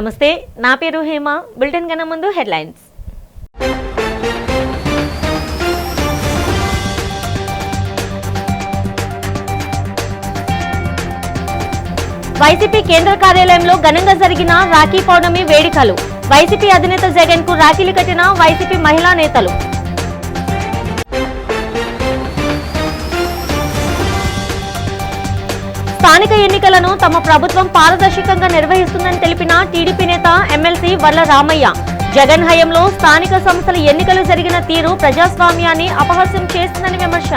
నమస్తే, నా పేరు హేమ. బులెటిన్ కన్నా ముందు హెడ్లైన్స్. వైసీపీ కేంద్ర కార్యాలయంలో ఘనంగా జరిగిన రాఖీ పౌర్ణమి వేడుకలు. వైసీపీ అధినేత జగన్ కు రాఖీలు కట్టిన వైసీపీ మహిళా నేతలు. స్థానిక ఎన్నికలను తమ ప్రభుత్వం పారదర్శకంగా నిర్వహిస్తుందని తెలిపిన టీడీపీ నేత ఎమ్మెల్సీ వర్ల రామయ్య. జగన్ హయాంలో స్థానిక సంస్థల ఎన్నికలు జరిగిన తీరు ప్రజాస్వామ్యాన్ని అపహాస్యం చేస్తుందని విమర్శ.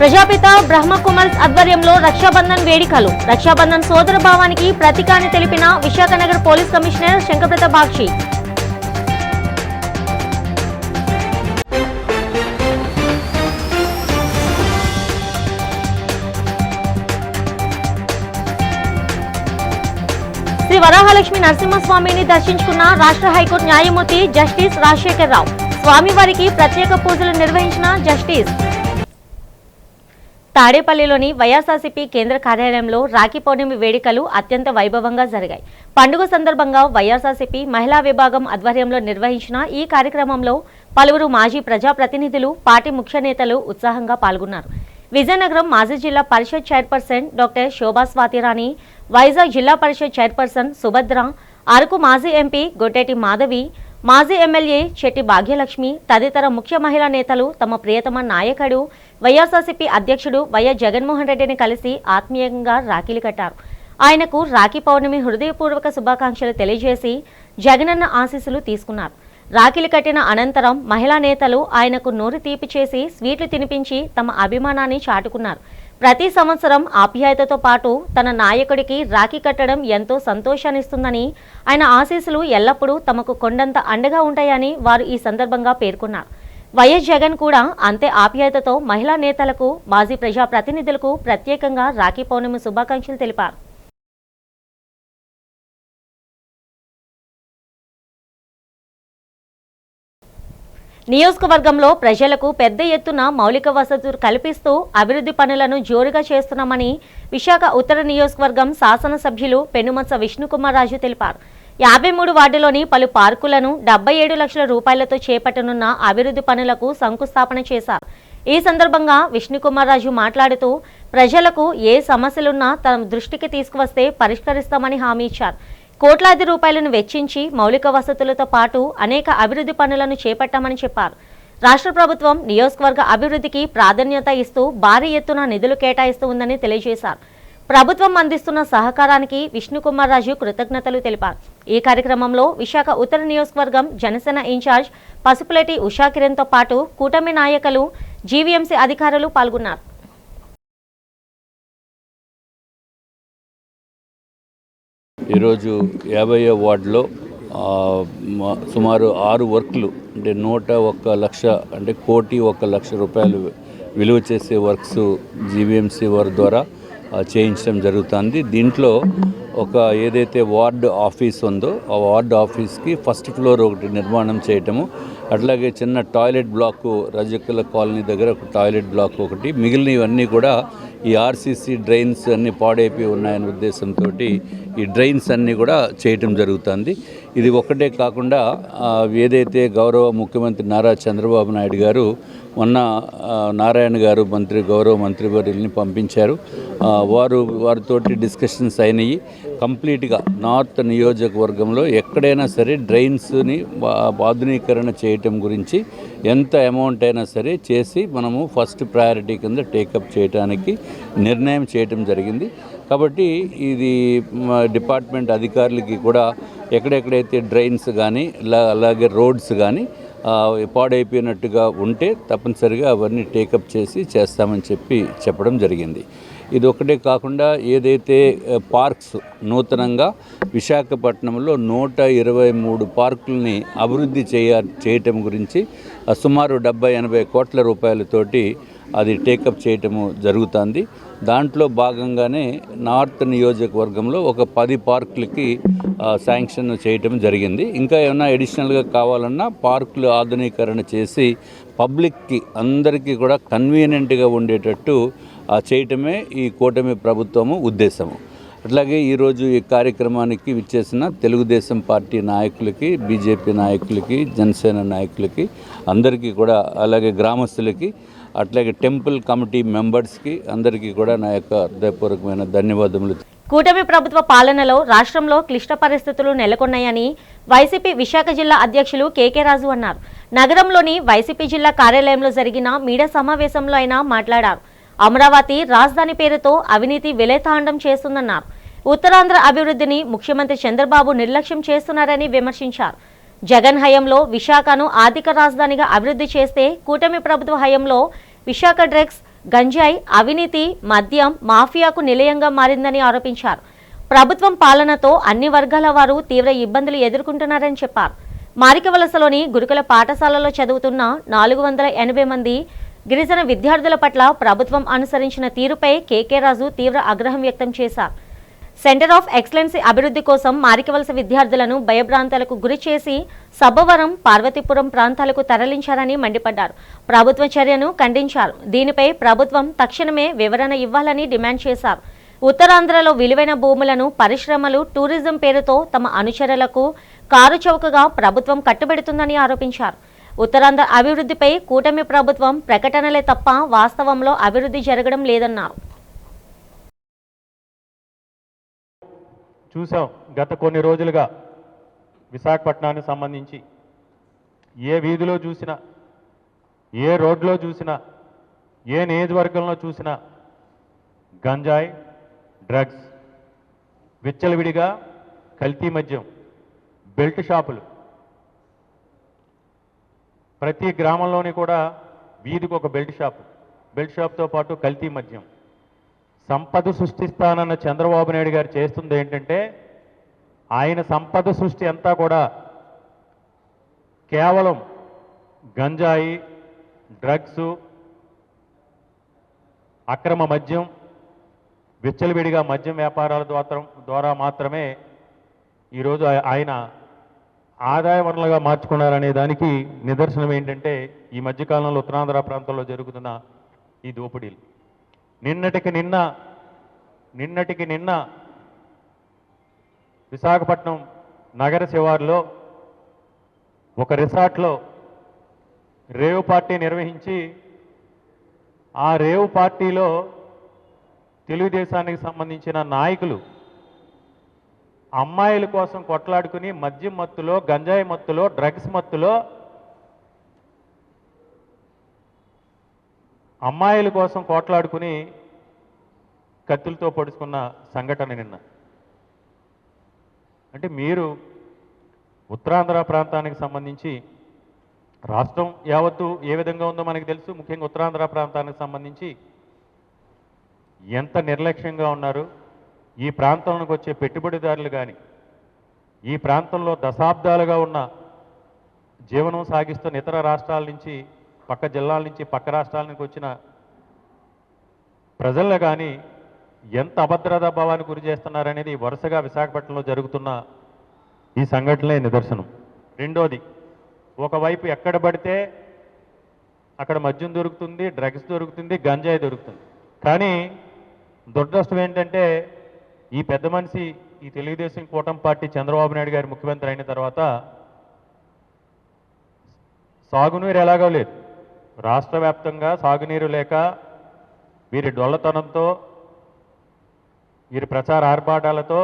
ప్రజాపిత బ్రహ్మకుమార్స్ ఆధ్వర్యంలో రక్షాబంధన్ వేడుకలు. రక్షాబంధన్ సోదర భావానికి ప్రతీకాన్ని తెలిపిన విశాఖనగర్ పోలీస్ కమిషనర్ శంకరప్రత బాక్షి. శ్రీ వరాహలక్ష్మి నరసింహస్వామిని దర్శించుకున్న రాష్ట్ర హైకోర్టు న్యాయమూర్తి జస్టిస్ రాజశేఖర్ రావు. స్వామివారికి ప్రత్యేక పూజలు నిర్వహించిన జస్టిస్. తాడేపల్లిలోని వైఎస్ఆర్సీపీ కేంద్ర కార్యాలయంలో రాఖీ పౌర్ణమి వేడుకలు అత్యంత వైభవంగా జరిగాయి. పండుగ సందర్భంగా వైఎస్ఆర్సీపీ మహిళా విభాగం ఆధ్వర్యంలో నిర్వహించిన ఈ కార్యక్రమంలో పలువురు మాజీ ప్రజాప్రతినిధులు, పార్టీ ముఖ్య నేతలు ఉత్సాహంగా పాల్గొన్నారు. విజయనగరం మాజీ జిల్లా పరిషత్ చైర్పర్సన్ డాక్టర్ శోభా స్వాతిరాణి, వైజాగ్ జిల్లా పరిషత్ చైర్పర్సన్ సుభద్ర, అరకు మాజీ ఎంపీ గొట్టేటి మాధవి, మాజీ ఎమ్మెల్యే చెట్టి భాగ్యలక్ష్మి తదితర ముఖ్య మహిళా నేతలు తమ ప్రియతమ నాయకుడు వైఎస్ఆర్సీపీ అధ్యక్షుడు వైఎస్ జగన్మోహన్ రెడ్డిని కలిసి ఆత్మీయంగా రాఖీలు కట్టారు. ఆయనకు రాఖీ పౌర్ణమి హృదయపూర్వక శుభాకాంక్షలు తెలియజేసి జగనన్న ఆశీస్సులు తీసుకున్నారు. రాఖీలు కట్టిన అనంతరం మహిళా నేతలు ఆయనకు నోరు తీపి చేసి స్వీట్లు తినిపించి తమ అభిమానాన్ని చాటుకున్నారు. ప్రతి సంవత్సరం ఆప్యాయతతో పాటు తన నాయకుడికి రాఖీ కట్టడం ఎంతో సంతోషాన్నిస్తుందని, ఆయన ఆశీస్సులు ఎల్లప్పుడూ తమకు కొండంత అండగా ఉంటాయని వారు ఈ సందర్భంగా పేర్కొన్నారు. వైఎస్ జగన్ కూడా అంతే ఆప్యాయతతో మహిళా నేతలకు, మాజీ ప్రజాప్రతినిధులకు ప్రత్యేకంగా రాఖీ పౌర్ణమి శుభాకాంక్షలు తెలిపారు. నియోజకవర్గంలో ప్రజలకు పెద్ద ఎత్తున మౌలిక వసతులు కల్పిస్తూ అభివృద్ధి పనులను జోరుగా చేస్తున్నామని విశాఖ ఉత్తర నియోజకవర్గం శాసనసభ్యులు పెనుమత్స విష్ణుకుమార్ రాజు తెలిపారు. 53 వార్డులోని పలు పార్కులను 77 లక్షల రూపాయలతో చేపట్టనున్న అభివృద్ధి పనులకు శంకుస్థాపన చేశారు. ఈ సందర్భంగా విష్ణుకుమార్ రాజు మాట్లాడుతూ ప్రజలకు ఏ సమస్యలున్నా తమ దృష్టికి తీసుకువస్తే పరిష్కరిస్తామని హామీ ఇచ్చారు. కోట్లాది రూపాయలను వెచ్చించి మౌలిక వసతులతో పాటు అనేక అభివృద్ధి పనులను చేపట్టామని చెప్పారు. రాష్ట్ర ప్రభుత్వం నియోజకవర్గ అభివృద్ధికి ప్రాధాన్యత ఇస్తూ భారీ ఎత్తున నిధులు కేటాయిస్తూ ఉందని తెలియజేశారు. ప్రభుత్వం అందిస్తున్న సహకారానికి విష్ణుకుమార్ రాజు కృతజ్ఞతలు తెలిపారు. ఈ కార్యక్రమంలో విశాఖ ఉత్తర నియోజకవర్గం జనసేన ఇన్ఛార్జ్ పసుపులేటి ఉషాకిరణ్తో పాటు కూటమి నాయకులు, జీవీఎంసీ అధికారులు పాల్గొన్నారు. ఈరోజు 50వ వార్డులో సుమారు 6 వర్క్లు అంటే 101 లక్ష అంటే 1,01 లక్ష రూపాయలు విలువ చేసే వర్క్స్ జీవీఎంసీ వారి ద్వారా చేయించడం జరుగుతుంది. దీంట్లో ఒక ఏదైతే వార్డు ఆఫీస్ ఉందో ఆ వార్డు ఆఫీస్కి ఫస్ట్ ఫ్లోర్ ఒకటి నిర్మాణం చేయటము, అట్లాగే చిన్న టాయిలెట్ బ్లాక్ రజకుల కాలనీ దగ్గర ఒక టాయిలెట్ బ్లాక్ ఒకటి, మిగిలినవన్నీ కూడా ఈ ఆర్సీసీ డ్రైన్స్ అన్నీ పాడైపోయి ఉన్నాయనే ఉద్దేశంతో ఈ డ్రైన్స్ అన్నీ కూడా చేయటం జరుగుతుంది. ఇది ఒక్కటే కాకుండా ఏదైతే గౌరవ ముఖ్యమంత్రి నారా చంద్రబాబు నాయుడు గారు మొన్న నారాయణ గారు గౌరవ మంత్రివర్యుల్ని పంపించారు. వారితోటి డిస్కషన్స్ అయినాయి. కంప్లీట్గా నార్త్ నియోజకవర్గంలో ఎక్కడైనా సరే డ్రైన్స్ని ఆధునీకరణ చేయటం గురించి ఎంత అమౌంట్ అయినా సరే చేసి మనము ఫస్ట్ ప్రయారిటీ కింద టేకప్ చేయడానికి నిర్ణయం చేయటం జరిగింది. కాబట్టి ఇది డిపార్ట్మెంట్ అధికారులకి కూడా ఎక్కడెక్కడైతే డ్రైన్స్ కానీ అలాగే రోడ్స్ కానీ పాడైపోయినట్టుగా ఉంటే తప్పనిసరిగా అవన్నీ టేకప్ చేస్తామని చెప్పడం జరిగింది. ఇది ఒకటే కాకుండా ఏదైతే పార్క్స్ నూతనంగా విశాఖపట్నంలో 123 పార్కుల్ని అభివృద్ధి చేయటం గురించి సుమారు 70-80 కోట్ల రూపాయలతోటి అది టేకప్ చేయటము జరుగుతుంది. దాంట్లో భాగంగానే నార్త్ నియోజకవర్గంలో ఒక 10 పార్కులకి శాంక్షన్ చేయటం జరిగింది. ఇంకా ఏమైనా అడిషనల్గా కావాలన్నా పార్కులు ఆధునీకరణ చేసి పబ్లిక్కి అందరికీ కూడా కన్వీనియంట్గా ఉండేటట్టు చేయటమే ఈ కూటమి ప్రభుత్వము ఉద్దేశము. అట్లాగే ఈరోజు ఈ కార్యక్రమానికి విచ్చేసిన తెలుగుదేశం పార్టీ నాయకులకి, బీజేపీ నాయకులకి, జనసేన నాయకులకి అందరికీ కూడా, అలాగే గ్రామస్తులకి, అట్లాగే టెంపుల్ కమిటీ మెంబర్స్కి అందరికీ కూడా నా యొక్క హృదయపూర్వకమైన ధన్యవాదములు. కూటమి ప్రభుత్వ పాలనలో రాష్ట్రంలో క్లిష్ట పరిస్థితులు నెలకొన్నాయని వైసీపీ విశాఖ జిల్లా అధ్యక్షులు కేకే రాజు అన్నారు. నగరంలోని వైసీపీ జిల్లా కార్యాలయంలో జరిగిన మీడియా సమావేశంలో ఆయన మాట్లాడారు. అమరావతి రాజధాని పేరుతో అవినీతి విలేతాండం చేస్తుందన్నారు. ఉత్తరాంధ్ర అభివృద్ధిని ముఖ్యమంత్రి చంద్రబాబు నిర్లక్ష్యం చేస్తున్నారని విమర్శించారు. జగన్ హయాంలో విశాఖను ఆర్థిక రాజధానిగా అభివృద్ధి చేస్తే కూటమి ప్రభుత్వ హయాంలో విశాఖ డ్రగ్స్, గంజాయి, అవినీతి, మద్యం మాఫియాకు నిలయంగా మారిందని ఆరోపించారు. ప్రభుత్వం పాలనతో అన్ని వర్గాల వారు తీవ్ర ఇబ్బందులు ఎదుర్కొంటున్నారని చెప్పారు. మారికవలసలోని గురుకుల పాఠశాలలో చదువుతున్న 480 మంది గిరిజన విద్యార్థుల పట్ల ప్రభుత్వం అనుసరించిన తీరుపై కేకే రాజు తీవ్ర ఆగ్రహం వ్యక్తం చేశారు. సెంటర్ ఆఫ్ ఎక్సలెన్సీ అభివృద్ధి కోసం మారికవలస విద్యార్థులను భయభ్రాంతాలకు గురి చేసి సబ్బవరం, పార్వతీపురం ప్రాంతాలకు తరలించారని మండిపడ్డారు. ప్రభుత్వ చర్యను ఖండించారు. దీనిపై ప్రభుత్వం తక్షణమే వివరణ ఇవ్వాలని డిమాండ్ చేశారు. ఉత్తరాంధ్రలో విలువైన భూములను పరిశ్రమలు, టూరిజం పేరుతో తమ అనుచరులకు కారు చౌకగా ప్రభుత్వం కట్టుబెడుతుందని ఆరోపించారు. ఉత్తరాంధ్ర అభివృద్ధిపై కూటమి ప్రభుత్వం ప్రకటనలే తప్ప వాస్తవంలో అభివృద్ధి జరగడం లేదన్నారు. చూసాం గత కొన్ని రోజులుగా విశాఖపట్నానికి సంబంధించి ఏ వీధిలో చూసినా, ఏ రోడ్లో చూసినా, ఏ నియోజకవర్గంలో చూసినా గంజాయి, డ్రగ్స్, విచ్చలవిడిగా కల్తీ మద్యం, బెల్ట్ షాపులు, ప్రతి గ్రామంలోని కూడా వీధికి ఒక బెల్ట్ షాప్తో పాటు కల్తీ మద్యం. సంపద సృష్టిస్తానన్న చంద్రబాబు నాయుడు గారు చేస్తుంది ఏంటంటే, ఆయన సంపద సృష్టి అంతా కూడా కేవలం గంజాయి, డ్రగ్స్, అక్రమ మద్యం, విచ్చలవిడిగా మద్యం వ్యాపారాల ద్వారా మాత్రమే ఈరోజు ఆయన ఆదాయ వనరులుగా మార్చుకున్నారనే దానికి నిదర్శనం ఏంటంటే ఈ మధ్యకాలంలో ఉత్తరాంధ్ర ప్రాంతంలో జరుగుతున్న ఈ దోపిడీలు. నిన్నటికి నిన్న విశాఖపట్నం నగర శివారులో ఒక రిసార్ట్లో రేవ్ పార్టీ నిర్వహించి ఆ రేవ్ పార్టీలో తెలుగుదేశానికి సంబంధించిన నాయకులు అమ్మాయిల కోసం కొట్లాడుకుని మద్యం మత్తులో, గంజాయి మత్తులో, డ్రగ్స్ మత్తులో అమ్మాయిల కోసం కొట్లాడుకుని కత్తులతో పొడుచుకున్న సంఘటన నిన్న. అంటే మీరు ఉత్తరాంధ్ర ప్రాంతానికి సంబంధించి, రాష్ట్రం యావత్తు ఏ విధంగా ఉందో మనకు తెలుసు, ముఖ్యంగా ఉత్తరాంధ్ర ప్రాంతానికి సంబంధించి ఎంత నిర్లక్ష్యంగా ఉన్నారు. ఈ ప్రాంతంలోకి వచ్చే పెట్టుబడిదారులు కానీ, ఈ ప్రాంతంలో దశాబ్దాలుగా ఉన్న జీవనం సాగిస్తున్న ఇతర రాష్ట్రాల నుంచి, పక్క జిల్లాల నుంచి, పక్క రాష్ట్రాల నుంచి వచ్చిన ప్రజలను కానీ ఎంత అభద్రతా భావానికి గురి చేస్తున్నారనేది వరుసగా విశాఖపట్నంలో జరుగుతున్న ఈ సంఘటనలే నిదర్శనం. రెండోది, ఒకవైపు ఎక్కడ పడితే అక్కడ మద్యం దొరుకుతుంది, డ్రగ్స్ దొరుకుతుంది, గంజాయి దొరుకుతుంది. కానీ దురదృష్టం ఏంటంటే ఈ పెద్ద మనిషి, ఈ తెలుగుదేశం కూటమి పార్టీ చంద్రబాబు నాయుడు గారి ముఖ్యమంత్రి అయిన తర్వాత సాగునీరు ఎలాగో లేదు. రాష్ట్ర వ్యాప్తంగా సాగునీరు లేక వీరి డొల్లతనంతో, వీరి ప్రచార ఆర్భాటాలతో,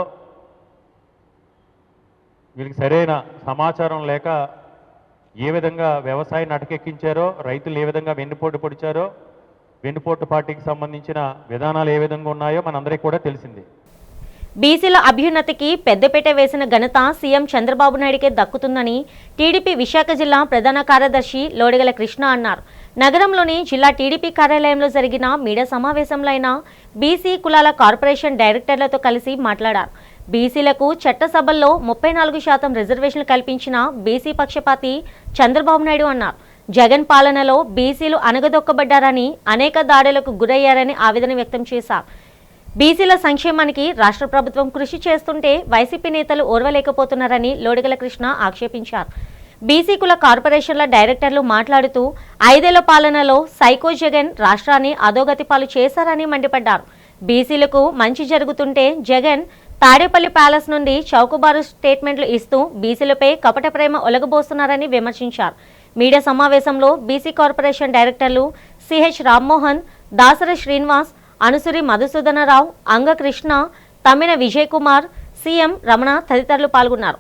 వీరికి సరైన సమాచారం లేక ఏ విధంగా వ్యవసాయాన్ని అటకెక్కించారో, రైతులు ఏ విధంగా వెన్నుపోటు పొడిచారో, వెన్నుపోటు పార్టీకి సంబంధించిన విధానాలు ఏ విధంగా ఉన్నాయో మనందరికీ కూడా తెలిసింది. బీసీల అభ్యున్నతికి పెద్దపీట వేసిన ఘనత సీఎం చంద్రబాబు నాయుడికే దక్కుతుందని టీడీపీ విశాఖ జిల్లా ప్రధాన కార్యదర్శి లోడిగల కృష్ణ అన్నారు. నగరంలోని జిల్లా టీడీపీ కార్యాలయంలో జరిగిన మీడియా సమావేశంలో ఆయన బీసీ కులాల కార్పొరేషన్ డైరెక్టర్లతో కలిసి మాట్లాడారు. బీసీలకు చట్టసభల్లో 34% రిజర్వేషన్లు కల్పించిన బీసీ పక్షపాతి చంద్రబాబు నాయుడు అన్నారు. జగన్ పాలనలో బీసీలు అణగదొక్కబడ్డారని, అనేక దాడులకు గురయ్యారని ఆవేదన వ్యక్తం చేశారు. బీసీల సంక్షేమానికి రాష్ట్ర ప్రభుత్వం కృషి చేస్తుంటే వైసీపీ నేతలు ఓర్వలేకపోతున్నారని లోడిగల కృష్ణ ఆక్షేపించారు. బీసీ కుల కార్పొరేషన్ల డైరెక్టర్లు మాట్లాడుతూ 5 ఏళ్ల పాలనలో సైకో జగన్ రాష్ట్రాన్ని అధోగతి పాలు చేశారని మండిపడ్డారు. బీసీలకు మంచి జరుగుతుంటే జగన్ తాడేపల్లి ప్యాలెస్ నుండి చౌకబారు స్టేట్మెంట్లు ఇస్తూ బీసీలపై కపట ప్రేమ ఒలగబోస్తున్నారని విమర్శించారు. మీడియా సమావేశంలో బీసీ కార్పొరేషన్ డైరెక్టర్లు సిహెచ్ రామ్మోహన్, దాసరి శ్రీనివాస్, అనుసురి మధుసూదనరావు, అంగకృష్ణ, తమ్మిన విజయ్ కుమార్, సీఎం రమణ తదితరులు పాల్గొన్నారు.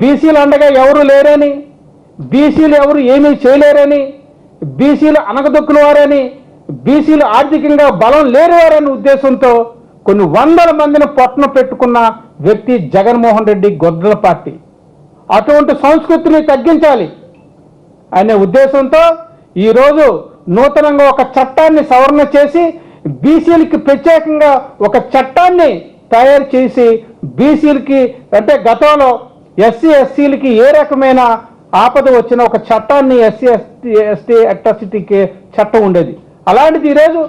బీసీలు అండగా ఎవరు లేరని, బీసీలు ఎవరు ఏమీ చేయలేరని, బీసీలు అనగదొక్కుల వారని, బీసీలు ఆర్థికంగా బలం లేనివారని ఉద్దేశంతో కొన్ని వందల మందిని పొట్టన పెట్టుకున్న వ్యక్తి జగన్మోహన్ రెడ్డి గొడ్డల పార్టీ. అటువంటి సంస్కృతిని తగ్గించాలి అనే ఉద్దేశంతో ఈరోజు నూతనంగా ఒక చట్టాన్ని సవరణ చేసి బీసీలకి ప్రత్యేకంగా ఒక చట్టాన్ని తయారు చేసి బీసీలకి అంటే గతంలో ఎస్సీలకి ఏ రకమైన ఆపద వచ్చిన ఒక చట్టాన్ని ఎస్సీ అట్రాసిటీకి చట్టం ఉండేది. అలాంటిది ఈరోజు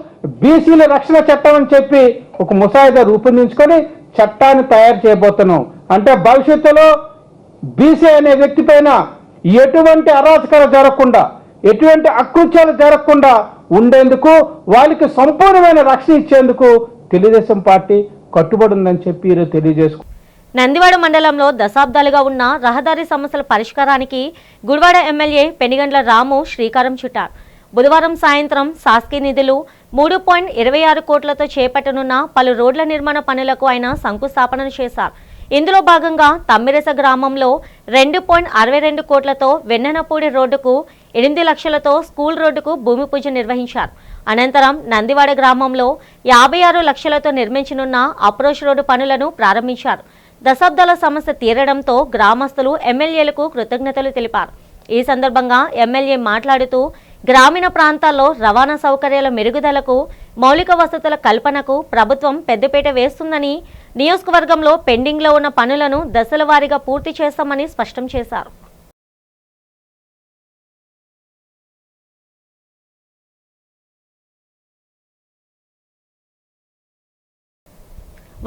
బీసీల రక్షణ చట్టం అని చెప్పి ఒక ముసాయిదా రూపొందించుకొని చట్టాన్ని తయారు చేయబోతున్నాం. అంటే భవిష్యత్తులో బీసీ అనే వ్యక్తి పైన ఎటువంటి అరాచకాలు జరగకుండా, ఎటువంటి అకృత్యాలు జరగకుండా ఉండేందుకు, వాళ్ళకి సంపూర్ణమైన రక్షణ ఇచ్చేందుకు తెలుగుదేశం పార్టీ కట్టుబడి ఉందని చెప్పి ఈరోజు తెలియజేసుకుంటాం. నందివాడ మండలంలో దశాబ్దాలుగా ఉన్న రహదారి సమస్యల పరిష్కారానికి గుడివాడ ఎమ్మెల్యే పెనిగండ్ల రాము శ్రీకారం చుట్టారు. బుధవారం సాయంత్రం శాసకీయ నిధులు 3.26 కోట్లతో చేపట్టనున్న పలు రోడ్ల నిర్మాణ పనులకు ఆయన శంకుస్థాపన చేశారు. ఇందులో భాగంగా తమ్మిరెస గ్రామంలో 2.62 కోట్లతో వెన్నెనపూడి రోడ్డుకు, 8 లక్షలతో స్కూల్ రోడ్డుకు భూమి పూజ నిర్వహించారు. అనంతరం నందివాడ గ్రామంలో 56 లక్షలతో నిర్మించనున్న అప్రోచ్ రోడ్డు పనులను ప్రారంభించారు. దశాబ్దాల సమస్య తీరడంతో గ్రామస్తులు ఎమ్మెల్యేలకు కృతజ్ఞతలు తెలిపారు. ఈ సందర్భంగా ఎమ్మెల్యే మాట్లాడుతూ గ్రామీణ ప్రాంతాల్లో రవాణా సౌకర్యాల మెరుగుదలకు, మౌలిక వసతుల కల్పనకు ప్రభుత్వం పెద్దపీట వేస్తుందని, నియోజకవర్గంలో పెండింగ్లో ఉన్న పనులను దశల వారీగా పూర్తి చేస్తామని స్పష్టం చేశారు.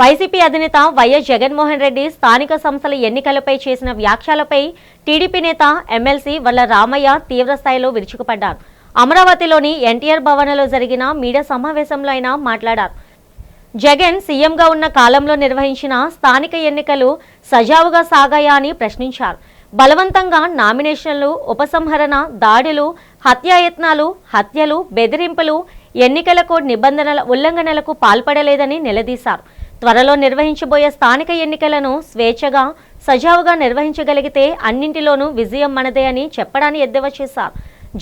వైసీపీ అధినేత వైఎస్ జగన్మోహన్ రెడ్డి స్థానిక సంస్థల ఎన్నికలపై చేసిన వ్యాఖ్యలపై టీడీపీ నేత ఎమ్మెల్సీ వల్ల రామయ్య తీవ్రస్థాయిలో విరుచుకుపడ్డారు. అమరావతిలోని ఎన్టీఆర్ భవన్లో జరిగిన మీడియా సమావేశంలో ఆయన మాట్లాడారు. జగన్ సీఎంగా ఉన్న కాలంలో నిర్వహించిన స్థానిక ఎన్నికలు సజావుగా సాగాయా అని ప్రశ్నించారు. బలవంతంగా నామినేషన్లు, ఉపసంహరణ, దాడులు, హత్యాయత్నాలు, హత్యలు, బెదిరింపులు, ఎన్నికల కోడ్ నిబంధనల ఉల్లంఘనలకు పాల్పడలేదని నిలదీశారు. త్వరలో నిర్వహించబోయే స్థానిక ఎన్నికలను స్వేచ్ఛగా, సజావుగా నిర్వహించగలిగితే అన్నింటిలోనూ విజయం మనదే అని చెప్పడాన్ని ఎద్దేవా చేశారు.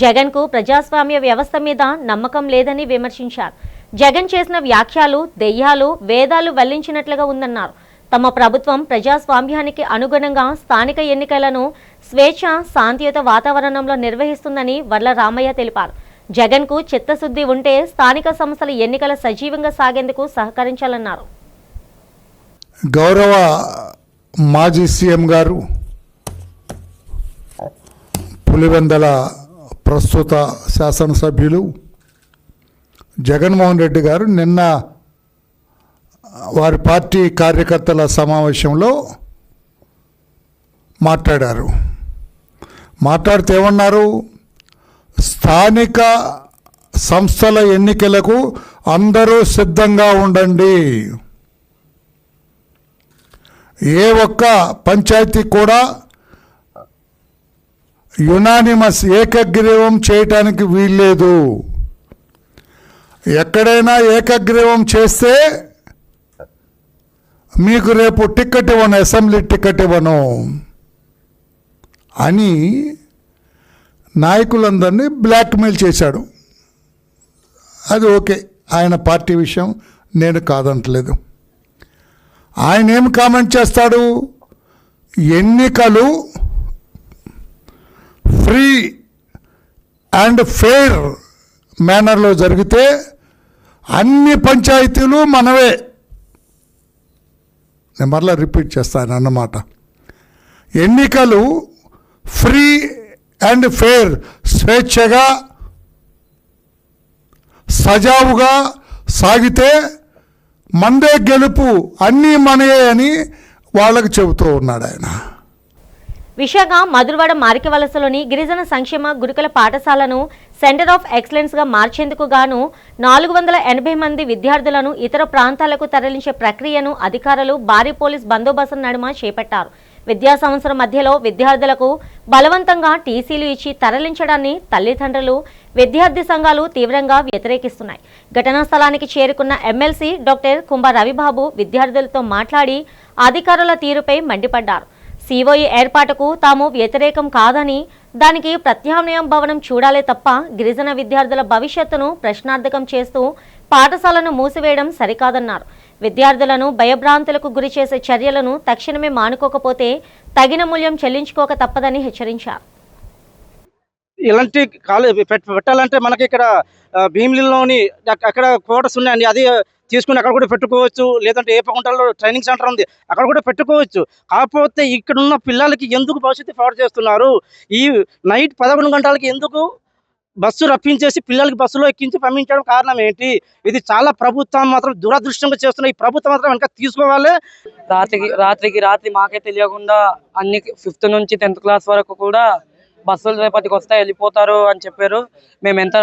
జగన్కు ప్రజాస్వామ్య వ్యవస్థ మీద నమ్మకం లేదని విమర్శించారు. జగన్ చేసిన వ్యాఖ్యలు దెయ్యాలు, వేదాలు వల్లించినట్లుగా ఉందన్నారు. తమ ప్రభుత్వం ప్రజాస్వామ్యానికి అనుగుణంగా స్థానిక ఎన్నికలను స్వేచ్ఛ, శాంతియుత వాతావరణంలో నిర్వహిస్తుందని వర్ల రామయ్య తెలిపారు. జగన్కు చిత్తశుద్ధి ఉంటే స్థానిక సంస్థల ఎన్నికల సజీవంగా సాగేందుకు సహకరించాలన్నారు. గౌరవ మాజీ సీఎం గారు, పులివెందల ప్రస్తుత శాసనసభ్యులు జగన్మోహన్ రెడ్డి గారు నిన్న వారి పార్టీ కార్యకర్తల సమావేశంలో మాట్లాడుతూ ఏమన్నారు? స్థానిక సంస్థల ఎన్నికలకు అందరూ సిద్ధంగా ఉండండి. ఏ ఒక్క పంచాయతీ కూడా యునానిమస్ ఏకగ్రీవం చేయటానికి వీల్లేదు. ఎక్కడైనా ఏకగ్రీవం చేస్తే మీకు రేపు టికెట్ ఇవ్వను, అసెంబ్లీ టికెట్ ఇవ్వను అని నాయకులందరినీ బ్లాక్మెయిల్ చేశాడు. అది ఓకే, ఆయన పార్టీ విషయం, నేను కాదంటలేదు. ఆయన ఏం కామెంట్ చేస్తాడు? ఎన్నికలు ఫ్రీ అండ్ ఫెయిర్ మేనర్లో జరిగితే అన్ని పంచాయతీలు మనవే. నేను మరలా రిపీట్ చేస్తాను అన్నమాట. ఎన్నికలు ఫ్రీ అండ్ ఫెయిర్, స్వేచ్ఛగా సజావుగా సాగితే మందే గెలుపు, అన్నీ మనయే అని వాళ్ళకు చెబుతూ ఉన్నాడు ఆయన. విశాఖ మధురవాడ మారికవలసలోని గిరిజన సంక్షేమ గురుకుల పాఠశాలను సెంటర్ ఆఫ్ ఎక్సలెన్స్ గా మార్చేందుకు గాను 480 మంది విద్యార్థులను ఇతర ప్రాంతాలకు తరలించే ప్రక్రియను అధికారులు భారీ పోలీస్ బందోబస్తు నడుమ చేపట్టారు. విద్యా సంవత్సరం మధ్యలో విద్యార్థులకు బలవంతంగా టీసీలు ఇచ్చి తరలించడాన్ని తల్లిదండ్రులు, విద్యార్థి సంఘాలు తీవ్రంగా వ్యతిరేకిస్తున్నాయి. ఘటనా స్థలానికి చేరుకున్న ఎమ్మెల్సీ డాక్టర్ కుంభ రవిబాబు విద్యార్థులతో మాట్లాడి అధికారుల తీరుపై మండిపడ్డారు. సిఓఈ ఏర్పాటుకు తాము వ్యతిరేకం కాదని, దానికి ప్రత్యామ్నాయం భవనం చూడాలే తప్ప గిరిజన విద్యార్థుల భవిష్యత్తును ప్రశ్నార్థకం చేస్తూ పాఠశాలను మూసివేయడం సరికాదన్నారు. విద్యార్థులను భయభ్రాంతులకు గురి చేసే చర్యలను తక్షణమే మానుకోకపోతే తగిన మూల్యం చెల్లించుకోక తప్పదని హెచ్చరించారు. ఇలాంటి కాలేజ్ పెట్టాలంటే మనకి ఇక్కడ భీమిలిలోని అక్కడ క్వార్టర్స్ ఉన్నాయండి. అది తీసుకుని అక్కడ కూడా పెట్టుకోవచ్చు, లేదంటే ఏపకుంటలో ట్రైనింగ్ సెంటర్ ఉంది, అక్కడ కూడా పెట్టుకోవచ్చు. కాకపోతే ఇక్కడున్న పిల్లలకి ఎందుకు భవిష్యత్తు పాడు చేస్తున్నారు? ఈ నైట్ 11 గంటలకి ఎందుకు బస్సు రప్పించేసి పిల్లలకి బస్సులో ఎక్కించి పంపించడం కారణం ఏంటి? ఇది చాలా ప్రభుత్వం మాత్రం దురదృష్టంగా చేస్తున్న ఈ ప్రభుత్వం మాత్రం వెనక తీసుకోవాలి. రాత్రి మాకే తెలియకుండా అన్ని 5th నుంచి 10th క్లాస్ వరకు కూడా బస్సులు రేపటికి వస్తాయి వెళ్ళిపోతారు అని చెప్పారు. మేము ఎంత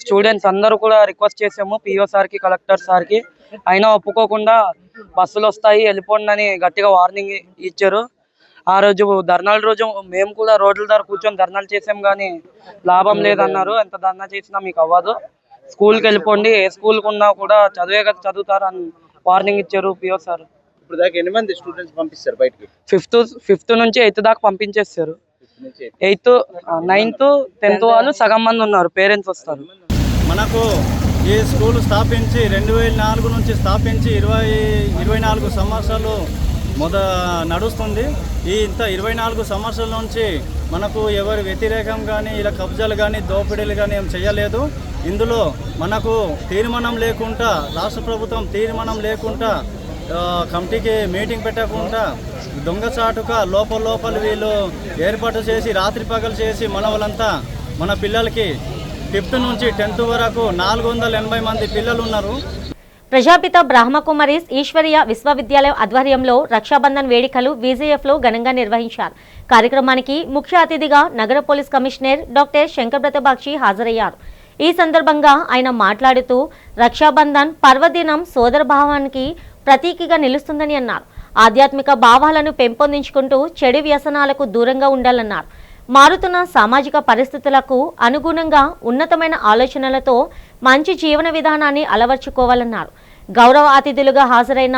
స్టూడెంట్స్ అందరూ కూడా రిక్వెస్ట్ చేసాము పిఓ సార్కి, కలెక్టర్ సార్కి, అయినా ఒప్పుకోకుండా బస్సులు వస్తాయి వెళ్ళిపోండి అని గట్టిగా వార్నింగ్ ఇచ్చారు. ఆ రోజు ధర్నాల రోజు మేము కూడా రోడ్ల దగ్గర కూర్చొని ధర్నాలు చేసాం, కానీ లాభం లేదన్నారు. ఎంత ధర్నా చేసినా మీకు అవ్వదు, స్కూల్కి వెళ్ళిపోండి, ఏ స్కూల్కి ఉన్నా కూడా చదివే కదా చదువుతారు అని వార్నింగ్ ఇచ్చారు పిఓ సార్. ఇప్పుడు దాకా ఎన్ని మంది స్టూడెంట్స్ పంపిస్తారు బయటికి? 5th నుంచి 8th దాకా పంపించేస్తారు. 8th, 9th, 10th వాళ్ళు సగం మంది ఉన్నారు, పేరెంట్స్ వస్తారు. మనకు ఈ స్కూల్ స్థాపించి 2004 నుంచి స్థాపించి 24 సంవత్సరాలు నడుస్తుంది. ఈ 24 సంవత్సరాల నుంచి మనకు ఎవరి వ్యతిరేకం కానీ ఇలా కబ్జాలు కానీ దోపిడీలు కానీ ఏం చేయలేదు. ఇందులో మనకు తీర్మానం లేకుండా, రాష్ట్ర ప్రభుత్వం తీర్మానం లేకుండా, కమిటీకి మీటింగ్ పెట్టకుండా దొంగచాటుగా లోపల వీళ్ళు ఏర్పాటు చేసి రాత్రి పగలు చేసి మన పిల్లలకి 5th నుంచి 10th వరకు 480 మంది పిల్లలు ఉన్నారు. ప్రజాపిత బ్రహ్మకుమారీస్ ఈశ్వరీయ విశ్వవిద్యాలయం ఆధ్వర్యంలో రక్షాబంధన్ వేడుకలు విజిఎఫ్లో ఘనంగా నిర్వహించారు. కార్యక్రమానికి ముఖ్య అతిథిగా నగర police commissioner doctor Shankar Bakshi హాజరయ్యారు. ఈ సందర్భంగా ఆయన మాట్లాడుతూ రక్షాబంధన్ పర్వదినం సోదరభావానికి ప్రతీకగా నిలుస్తుందని అన్నారు. ఆధ్యాత్మిక భావాలను పెంపొందించుకుంటూ చెడు వ్యసనాలకు దూరంగా ఉండాలన్నారు. మారుతున్న సామాజిక పరిస్థితులకు అనుగుణంగా ఉన్నతమైన ఆలోచనలతో మంచి జీవన విధానాన్ని అలవర్చుకోవాలన్నారు. గౌరవ అతిథులుగా హాజరైన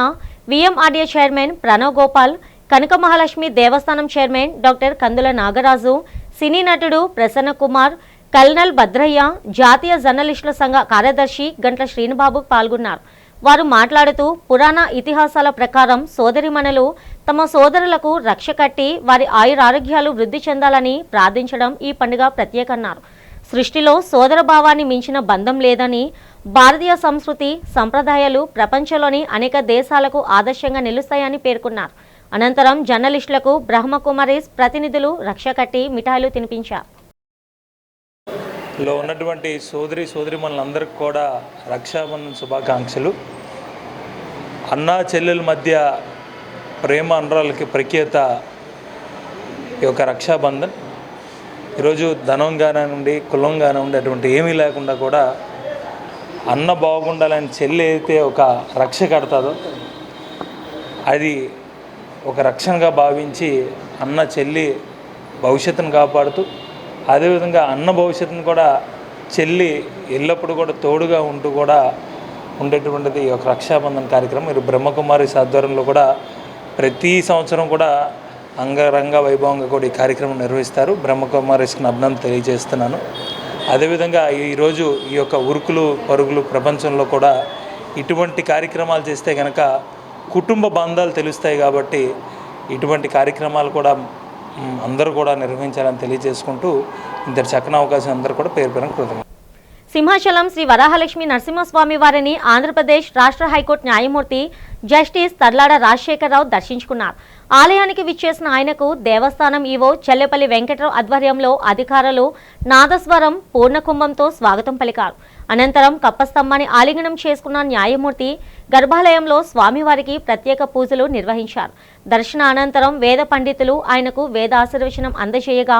విఎంఆర్డీఏ చైర్మన్ ప్రణవ్ గోపాల్, కనక మహాలక్ష్మి దేవస్థానం చైర్మన్ డాక్టర్ కందుల నాగరాజు, సినీ నటుడు ప్రసన్న కుమార్, కల్నల్ భద్రయ్య, జాతీయ జర్నలిస్టుల సంఘ కార్యదర్శి గంట్ల శ్రీనుబాబు పాల్గొన్నారు. వారు మాట్లాడుతూ పురాణ ఇతిహాసాల ప్రకారం సోదరిమణులు తమ సోదరులకు రక్ష కట్టి వారి ఆయురారోగ్యాలు వృద్ధి చెందాలని ప్రార్థించడం ఈ పండుగ ప్రత్యేకన్నారు. సృష్టిలో సోదర భావాన్ని మించిన బంధం లేదని, భారతీయ సంస్కృతి సంప్రదాయాలు ప్రపంచంలోని అనేక దేశాలకు ఆదర్శంగా నిలుస్తాయని పేర్కొన్నారు. అనంతరం జర్నలిస్టులకు బ్రహ్మకుమారీస్ ప్రతినిధులు రక్ష కట్టి మిఠాయిలు తినిపించారు. లో ఉన్నటువంటి సోదరిమణులందరికీ కూడా రక్షాబంధన్ శుభాకాంక్షలు. అన్నా చెల్లెల మధ్య ప్రేమ అనురాలకి ప్రఖ్యాత ఈ యొక్క రక్షాబంధన్. ఈరోజు ధనం కానివ్వండి, కులం కానివ్వండి, అటువంటి ఏమీ లేకుండా కూడా అన్న బాగుండాలని చెల్లి అయితే ఒక రక్ష కడతాదో అది ఒక రక్షణగా భావించి అన్న చెల్లి భవిష్యత్తును కాపాడుతూ, అదేవిధంగా అన్న భవిష్యత్తును కూడా చెల్లి ఎల్లప్పుడూ కూడా తోడుగా ఉంటూ కూడా ఉండేటువంటిది ఒక రక్షాబంధన్ కార్యక్రమం. మీరు బ్రహ్మకుమారి ఆధ్వర్యంలో కూడా ప్రతి సంవత్సరం కూడా అంగరంగ వైభవంగా కూడా ఈ కార్యక్రమం నిర్వహిస్తారు. బ్రహ్మకుమారిస్కి అభినందన తెలియజేస్తున్నాను. అదేవిధంగా ఈరోజు ఈ యొక్క ఉరుకులు పరుగులు ప్రపంచంలో కూడా ఇటువంటి కార్యక్రమాలు చేస్తే కనుక కుటుంబ బంధాలు తెలుస్తాయి. కాబట్టి ఇటువంటి కార్యక్రమాలు కూడా అందరూ కూడా నిర్వహించాలని తెలియజేసుకుంటూ ఇంత చక్కని అవకాశం అందరూ కూడా పేరు కృతజ్ఞతలు. సింహాచలం శ్రీ వరాహలక్ష్మి నరసింహస్వామి వారిని ఆంధ్రప్రదేశ్ రాష్ట్ర హైకోర్టు న్యాయమూర్తి జస్టిస్ తర్లాడ రాజశేఖరరావు దర్శించుకున్నారు. ఆలయానికి విచ్చేసిన ఆయనకు దేవస్థానం ఈవో చెల్లెపల్లి వెంకట్రావు ఆధ్వర్యంలో అధికారులు నాదస్వరం పూర్ణకుంభంతో స్వాగతం పలికారు. అనంతరం కప్పస్తంభాన్ని ఆలింగనం చేసుకున్న న్యాయమూర్తి గర్భాలయంలో స్వామివారికి ప్రత్యేక పూజలు నిర్వహించారు. దర్శన అనంతరం వేద పండితులు ఆయనకు వేదాశీర్వచనం అందజేయగా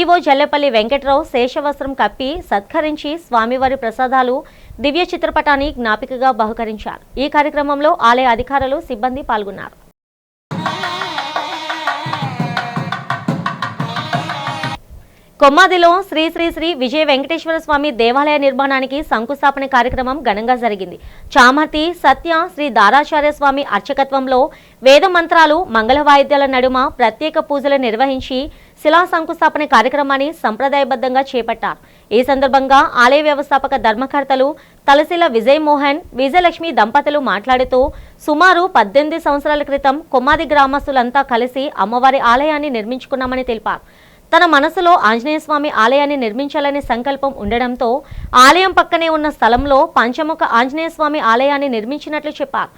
ఈవో జల్లెపల్లి వెంకట్రావు శేషవస్త్రం కప్పి సత్కరించి స్వామివారి ప్రసాదాలు దివ్య చిత్రపటాన్ని జ్ఞాపికగా బహుకరించారు. ఈ కార్యక్రమంలో ఆలయ అధికారులు సిబ్బంది పాల్గొన్నారు. కొమ్మాదిలో శ్రీ శ్రీ శ్రీ విజయ వెంకటేశ్వర స్వామి దేవాలయ నిర్మాణానికి శంకుస్థాపన కార్యక్రమం ఘనంగా జరిగింది. చామర్తి సత్య శ్రీ దారాచార్య స్వామి అర్చకత్వంలో వేద మంత్రాలు మంగళ వాయిద్యాల నడుమ ప్రత్యేక పూజలు నిర్వహించి శిలా శంకుస్థాపన కార్యక్రమాన్ని సంప్రదాయబద్ధంగా చేపట్టారు. ఈ సందర్భంగా ఆలయ వ్యవస్థాపక ధర్మకర్తలు తలశీల విజయ్ మోహన్ విజయలక్ష్మి దంపతులు మాట్లాడుతూ సుమారు 18 సంవత్సరాల క్రితం కొమ్మాది గ్రామస్తులంతా కలిసి అమ్మవారి ఆలయాన్ని నిర్మించుకున్నామని తెలిపారు. తన మనసులో ఆంజనేయ స్వామి ఆలయాన్ని నిర్మించాలనే సంకల్పం ఉండడంతో ఆలయం పక్కనే ఉన్న స్థలంలో పంచముఖ ఆంజనేయ స్వామి ఆలయాన్ని నిర్మించినట్లు చెప్పారు.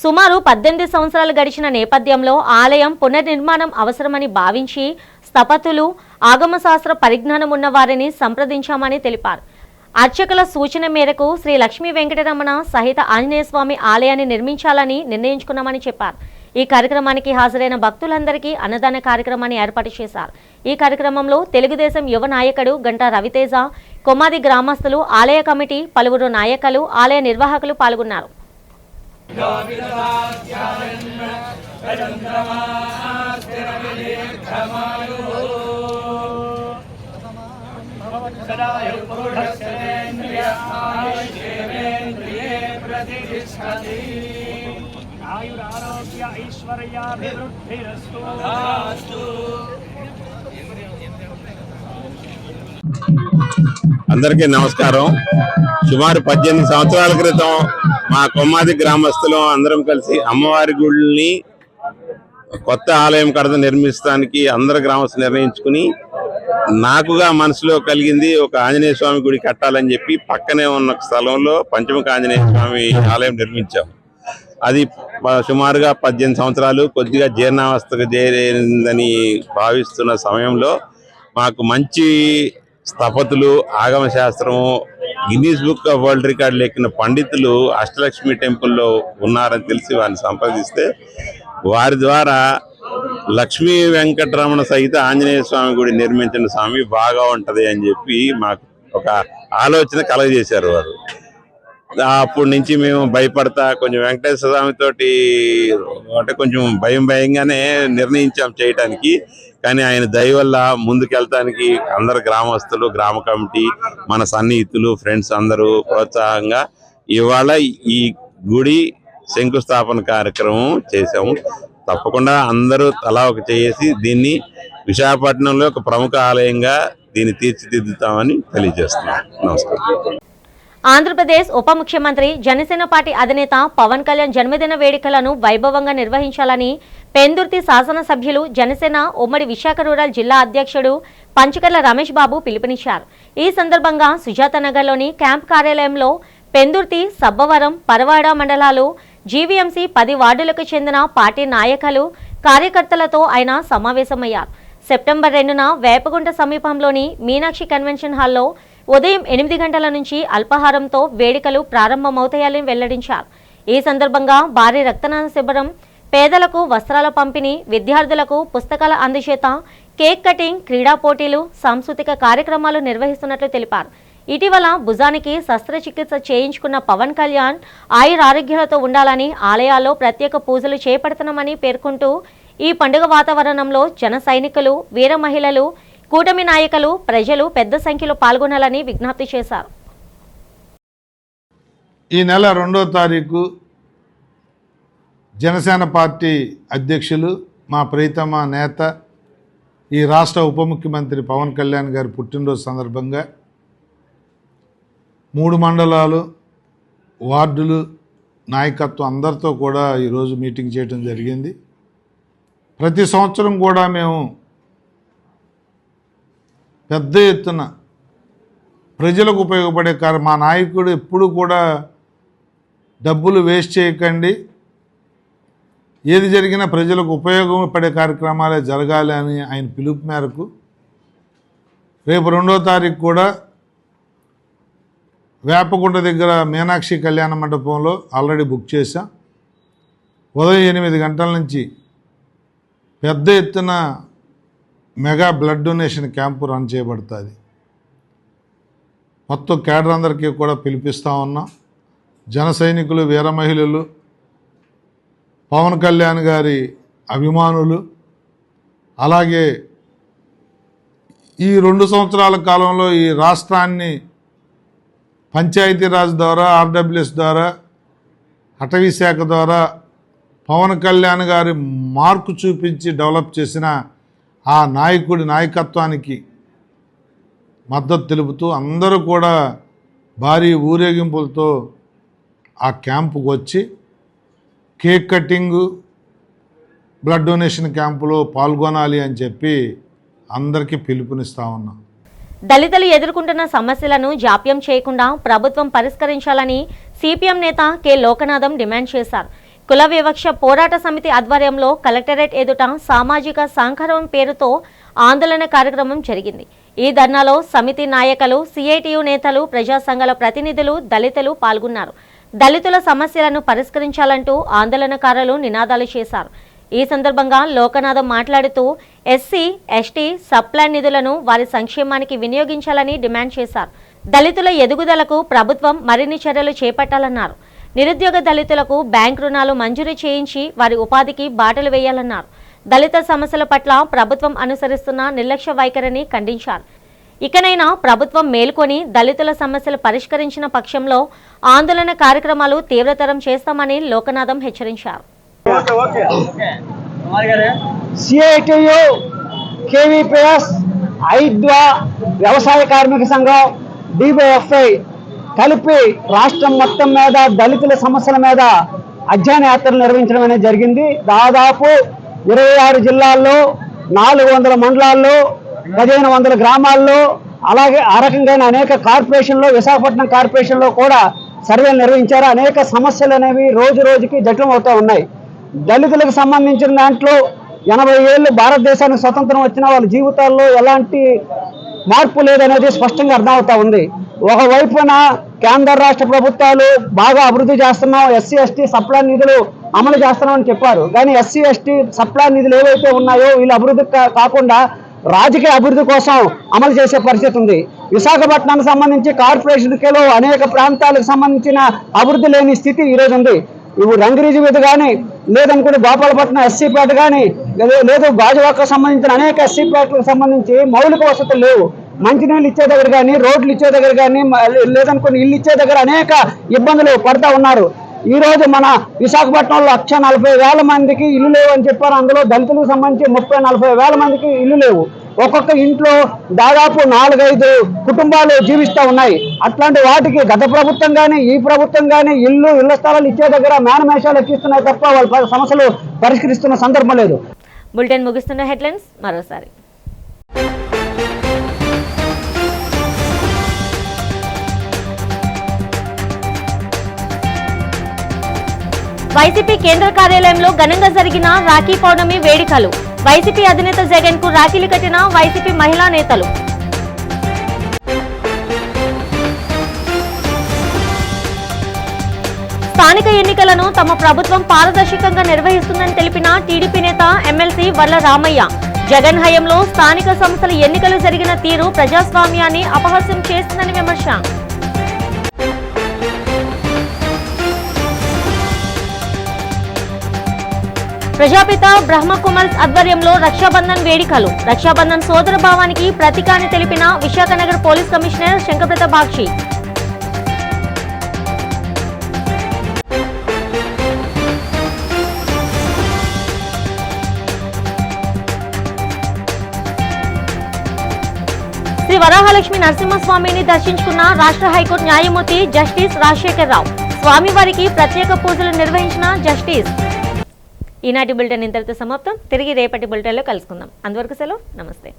సుమారు 18 సంవత్సరాలు గడిచిన నేపథ్యంలో ఆలయం పునర్నిర్మాణం అవసరమని భావించి స్థపతులు ఆగమశాస్త్ర పరిజ్ఞానం ఉన్న వారిని సంప్రదించామని తెలిపారు. అర్చకుల సూచన మేరకు శ్రీ లక్ష్మీ వెంకటరమణ సహిత ఆంజనేయ స్వామి ఆలయాన్ని నిర్మించాలని నిర్ణయించుకున్నామని చెప్పారు. ఈ కార్యక్రమానికి హాజరైన భక్తులందరికీ అన్నదాన కార్యక్రమాన్ని ఏర్పాటు చేశారు. ఈ కార్యక్రమంలో తెలుగుదేశం యువ నాయకుడు గంటా రవితేజ, కొమ్మాది గ్రామస్తులు, ఆలయ కమిటీ, పలువురు నాయకులు, ఆలయ నిర్వాహకులు పాల్గొన్నారు. ఆయురారోగ్య ఐశ్వర్యాభివృద్ధిరస్తు. అందరికీ నమస్కారం. సుమారు 18 సంవత్సరాల క్రితం మా కొమ్మాది గ్రామస్తులు అందరం కలిసి అమ్మవారి గుడిని కొత్త ఆలయం కడత నిర్మిస్తానికి అందరు గ్రామస్తులు నిర్ణయించుకుని నాకుగా మనసులో కలిగింది ఒక ఆంజనేయ స్వామి గుడి కట్టాలని చెప్పి పక్కనే ఉన్న స్థలంలో పంచముఖ ఆంజనేయ స్వామి ఆలయం నిర్మించాం. అది సుమారుగా 18 సంవత్సరాలు కొద్దిగా జీర్ణావస్థకు చేరిందని భావిస్తున్న సమయంలో మాకు మంచి స్థపతులు, ఆగమ శాస్త్రము, గిన్నీస్ బుక్ ఆఫ్ వరల్డ్ రికార్డులు ఎక్కిన పండితులు అష్టలక్ష్మి టెంపుల్లో ఉన్నారని తెలిసి వారిని సంప్రదిస్తే వారి ద్వారా లక్ష్మీ వెంకటరమణ సహిత ఆంజనేయ స్వామి గుడి నిర్మించిన స్వామి బాగా ఉంటది అని చెప్పి మాకు ఒక ఆలోచన కలగజేశారు వారు. అప్పటి నుంచి మేము భయపడతా కొంచెం వెంకటేశ్వర స్వామి తోటి అంటే కొంచెం భయంగానే నిర్ణయించాం చేయటానికి. కానీ ఆయన దయ వల్ల ముందుకెళ్తానికి అందరు గ్రామస్తులు, గ్రామ కమిటీ, మన సన్నిహితులు, ఫ్రెండ్స్ అందరూ ప్రోత్సాహంగా ఇవాళ ఈ గుడి శంకుస్థాపన కార్యక్రమం చేసాము. తప్పకుండా అందరూ తలా ఒక చేసి దీన్ని విశాఖపట్నంలో ఒక ప్రముఖ ఆలయంగా దీన్ని తీర్చిదిద్దుతామని తెలియజేస్తున్నాం. నమస్కారం. ఆంధ్రప్రదేశ్ ఉప ముఖ్యమంత్రి జనసేన పార్టీ అధినేత పవన్ కళ్యాణ్ జన్మదిన వేడుకలను వైభవంగా నిర్వహించాలని పెందుర్తి శాసనసభ్యులు జనసేన ఉమ్మడి విశాఖ రూరల్ జిల్లా అధ్యక్షుడు పంచకర్ల రమేష్ బాబు పిలుపునిచ్చారు. ఈ సందర్భంగా సుజాతనగర్లోని క్యాంప్ కార్యాలయంలో పెందుర్తి, సబ్బవరం, పరవాడ మండలాలు జీవీఎంసీ 10 వార్డులకు చెందిన పార్టీ నాయకులు, కార్యకర్తలతో ఆయన సమావేశమయ్యారు. సెప్టెంబర్ 2న వేపగుంట సమీపంలోని మీనాక్షి కన్వెన్షన్ హాల్లో ఉదయం 8 గంటల నుంచి అల్పాహారంతో వేడుకలు ప్రారంభమవుతాయని వెల్లడించారు. ఈ సందర్భంగా భారీ రక్తదాన శిబిరం, పేదలకు వస్త్రాల పంపిణీ, విద్యార్థులకు పుస్తకాల అందజేత, కేక్ కటింగ్, క్రీడా పోటీలు, సాంస్కృతిక కార్యక్రమాలు నిర్వహిస్తున్నట్లు తెలిపారు. ఇటీవల భుజానికి శస్త్రచికిత్స చేయించుకున్న పవన్ కళ్యాణ్ ఆయురారోగ్యాలతో ఉండాలని ఆలయాల్లో ప్రత్యేక పూజలు చేపడుతున్నామని పేర్కొంటూ ఈ పండుగ వాతావరణంలో జన సైనికులు, వీర మహిళలు, కూటమి నాయకులు, ప్రజలు పెద్ద సంఖ్యలో పాల్గొనాలని విజ్ఞప్తి చేశారు. ఈ నెల 2వ తారీఖు జనసేన పార్టీ అధ్యక్షులు, మా ప్రియతమ నేత, ఈ రాష్ట్ర ఉప ముఖ్యమంత్రి పవన్ కళ్యాణ్ గారి పుట్టినరోజు సందర్భంగా 3 మండలాలు, వార్డులు, నాయకత్వం అందరితో కూడా ఈరోజు మీటింగ్ చేయడం జరిగింది. ప్రతి సంవత్సరం కూడా మేము పెద్ద ఎత్తున ప్రజలకు ఉపయోగపడే మా నాయకుడు ఎప్పుడు కూడా డబ్బులు వేస్ట్ చేయకండి, ఏది జరిగినా ప్రజలకు ఉపయోగపడే కార్యక్రమాలే జరగాలి అని ఆయన పిలుపు మేరకు రేపు 2వ తారీఖు కూడా వేపగుంట దగ్గర మీనాక్షి కళ్యాణ మండపంలో ఆల్రెడీ బుక్ చేశాం. ఉదయం 8 గంటల నుంచి పెద్ద ఎత్తున mega blood donation camp run చేయబడుతుంది. మొత్తం కేడర్ అందరికీ కూడా పిలిపిస్తూ ఉన్నాం. జన సైనికులు, వీర మహిళలు, పవన్ కళ్యాణ్ గారి అభిమానులు, అలాగే ఈ 2 సంవత్సరాల కాలంలో ఈ రాష్ట్రాన్ని పంచాయతీరాజ్ ద్వారా, ఆర్డబ్ల్యూఎస్ ద్వారా, అటవీ శాఖ ద్వారా పవన్ కళ్యాణ్ గారి మార్కు చూపించి డెవలప్ చేసిన ఆ నాయకుడి నాయకత్వానికి మద్దతు తెలుపుతూ అందరూ కూడా భారీ ఊరేగింపులతో ఆ క్యాంపుకు వచ్చి కేక్ కటింగు, బ్లడ్ డొనేషన్ క్యాంపులో పాల్గొనాలి అని చెప్పి అందరికీ పిలుపునిస్తా ఉన్నాం. దళితులు ఎదుర్కొంటున్న సమస్యలను జాప్యం చేయకుండా ప్రభుత్వం పరిష్కరించాలని సిపిఎం నేత కె లోకనాథం డిమాండ్ చేశారు. కుల వివక్ష పోరాట సమితి ఆధ్వర్యంలో కలెక్టరేట్ ఎదుట సామాజిక సాంకరం పేరుతో ఆందోళన కార్యక్రమం జరిగింది. ఈ ధర్నాలో సమితి నాయకులు, సిఐటియు నేతలు, ప్రజా సంఘాల ప్రతినిధులు, దళితులు పాల్గొన్నారు. దళితుల సమస్యలను పరిష్కరించాలంటూ ఆందోళనకారులు నినాదాలు చేశారు. ఈ సందర్భంగా లోకనాథం మాట్లాడుతూ ఎస్సీ, ఎస్టీ సప్లాన్ నిధులను వారి సంక్షేమానికి వినియోగించాలని డిమాండ్ చేశారు. దళితుల ఎదుగుదలకు ప్రభుత్వం మరిన్ని చర్యలు చేపట్టాలన్నారు. నిరుద్యోగ దళితులకు బ్యాంక్ రుణాలు మంజూరు చేయించి వారి ఉపాధికి బాటలు వేయాలన్నారు. దళిత సమస్యల పట్ల ప్రభుత్వం అనుసరిస్తున్న నిర్లక్ష్య వైఖరిని ఖండించారు. ఇకనైనా ప్రభుత్వం మేల్కొని దళితుల సమస్యలు పరిష్కరించిన పక్షంలో ఆందోళన కార్యక్రమాలు తీవ్రతరం చేస్తామని లోకనాథం హెచ్చరించారు. సిఐటియు, కేవీపీఎస్, ఐద్వా, వ్యవసాయ కార్మిక సంఘం, డివైఎఫ్ఐ కలిపి రాష్ట్రం మొత్తం మీద దళితుల సమస్యల మీద అధ్యయన యాత్రలు నిర్వహించడం అనేది జరిగింది. దాదాపు 26 జిల్లాల్లో, 400 మండలాల్లో, 1500 గ్రామాల్లో, అలాగే ఆ రకంగా అనేక కార్పొరేషన్లో, విశాఖపట్నం కార్పొరేషన్లో కూడా సర్వేలు నిర్వహించారు. అనేక సమస్యలు అనేవి రోజు రోజుకి జటిలం అవుతూ ఉన్నాయి. దళితులకు సంబంధించిన దాంట్లో 80 ఏళ్ళు భారతదేశానికి స్వతంత్రం వచ్చిన వాళ్ళ జీవితాల్లో ఎలాంటి మార్పు లేదనేది స్పష్టంగా అర్థమవుతా ఉంది. ఒకవైపున కేంద్ర రాష్ట్ర ప్రభుత్వాలు బాగా అభివృద్ధి చేస్తున్నాం, ఎస్సీ ఎస్టీ సప్లాన్ నిధులు అమలు చేస్తున్నామని చెప్పారు. కానీ ఎస్సీ ఎస్టీ సప్లాన్ నిధులు ఏవైతే ఉన్నాయో వీళ్ళు అభివృద్ధి కాకుండా రాజకీయ అభివృద్ధి కోసం అమలు చేసే పరిస్థితి ఉంది. విశాఖపట్నానికి సంబంధించి కార్పొరేషన్లో అనేక ప్రాంతాలకు సంబంధించిన అభివృద్ధి లేని స్థితి ఈరోజు ఉంది. ఇవి రంగిరీజు మీద కానీ, లేదనుకుంటే గోపాలపట్నం ఎస్సీపేట కానీ, లేదు గాజువాకకు సంబంధించిన అనేక ఎస్సీపేటలకు సంబంధించి మౌలిక వసతులు లేవు. మంచినీళ్ళు ఇచ్చే దగ్గర కానీ, రోడ్లు ఇచ్చే దగ్గర కానీ, లేదనుకుని ఇల్లు ఇచ్చే దగ్గర అనేక ఇబ్బందులు పడుతూ ఉన్నారు. ఈ రోజు మన విశాఖపట్నంలో 1,40,000 మందికి ఇల్లు లేవు అని చెప్పారు. అందులో దళితులకు సంబంధించి 30,000-40,000 మందికి ఇల్లు లేవు. ఒక్కొక్క ఇంట్లో దాదాపు 4-5 కుటుంబాలు జీవిస్తూ ఉన్నాయి. అట్లాంటి వాటికి గత ప్రభుత్వం కానీ, ఈ ప్రభుత్వం కానీ ఇళ్ల స్థలాలు ఇచ్చే దగ్గర మేనమేషాలు ఎక్కిస్తున్నాయి తప్ప వాళ్ళ సమస్యలు పరిష్కరిస్తున్న సందర్భం లేదు. బులెటిన్ ముగిస్తున్న హెడ్లైన్స్ మరోసారి. వైసీపీ కేంద్ర కార్యాలయంలో ఘనంగా జరిగిన రాఖీ పౌర్ణమి వేడుకలు. వైసీపీ అధినేత జగన్ కు రాఖీలు కట్టిన వైసీపీ మహిళా నేతలు. స్థానిక ఎన్నికలను తమ ప్రభుత్వం పారదర్శకంగా నిర్వహిస్తుందని తెలిపిన టీడీపీ నేత ఎమ్మెల్సీ వర్ల రామయ్య. జగన్ హయాంలో స్థానిక సంస్థల ఎన్నికలు జరిగిన తీరు ప్రజాస్వామ్యాన్ని అపహాస్యం చేస్తుందని విమర్శ. ప్రజాపిత బ్రహ్మకుమార్ ఆధ్వర్యంలో రక్షాబంధన్ వేడుకలు. రక్షాబంధన్ సోదర భావానికి ప్రతీక అని తెలిపిన విశాఖనగర్ పోలీస్ కమిషనర్ శంకరప్రత బాక్షి. శ్రీ వరాహలక్ష్మి నరసింహస్వామిని దర్శించుకున్న రాష్ట్ర హైకోర్టు న్యాయమూర్తి జస్టిస్ రాజశేఖర్ రావు. స్వామివారికి ప్రత్యేక పూజలు నిర్వహించిన జస్టిస్. ఈనాటి బులెటిన్ ఇంతటితో సమాప్తం. తిరిగి రేపటి బులెటిన్లో కలుసుకుందాం. అంతవరకు సెలవు. నమస్తే.